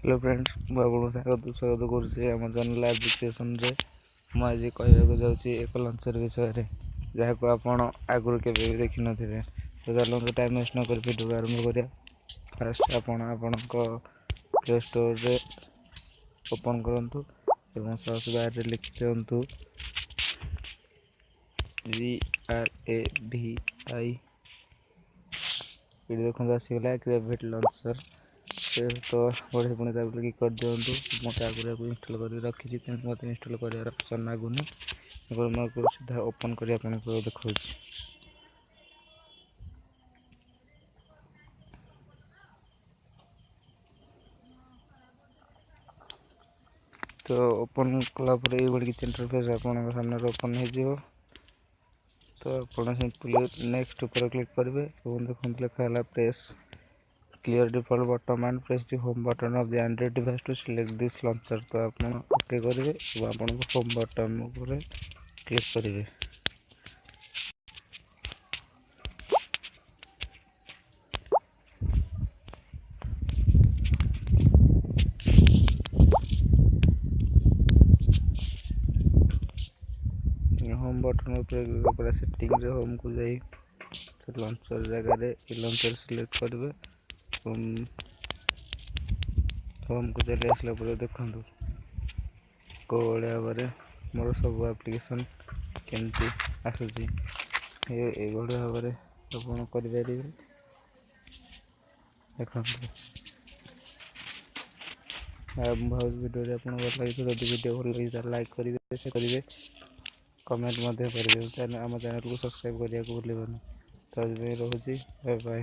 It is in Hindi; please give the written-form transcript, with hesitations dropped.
हेलो फ्रेंड्स, मुझे स्वागत करुँच आम चैनल एजुकेशन रे। मुझे कहवाक जाऊँगी एक लंचर विषय जहाँ को आपण आगुरी के देखी न थे। तो चलते टाइम वेस्ट नक भिडियो आरंभ करिया। फास्ट आपण प्ले स्टोर रे ओपन करंतु एवं सर्च बार रे लिखि दियंतु GRAVI। देखो आसीगला ग्रेविट लंचर। तो बढ़े पुणी क्लिक कर दिंतु। मत आगे इनस्टॉल कर रखी मत इनस्टॉल कर पसंद लगुनि। मैं सीधा ओपन कर देखा। तो ओपन कलापर ये किसी इंटरफेस आप सामने ओपन हो। तो आप सिंपली नेक्स्ट ऊपर क्लिक करेंगे और देखो लिखा press clear default button and press the home button of the Android device to select this launcher। तो आप ओके करेंगे और आप होम बटन पर क्लिक करेंगे। होम बटन पर सेटिंग रे होम को जाई लंचर जगह लंचर सिलेक्ट करेंगे। होम को चली आसला देखु कौ भाव में मोर सब एप्लिकेशन केमती आसूसी ये भाव में आप करेंगे। देखो भाव भिडियो आप भल लगी जब भिडियो भल लगी लाइक करेंगे, शेयर करेंगे, कमेंट करेंगे। आम चैनल को सब्सक्राइब करने को भूलिए। तो आज रोचे, बाय बाय।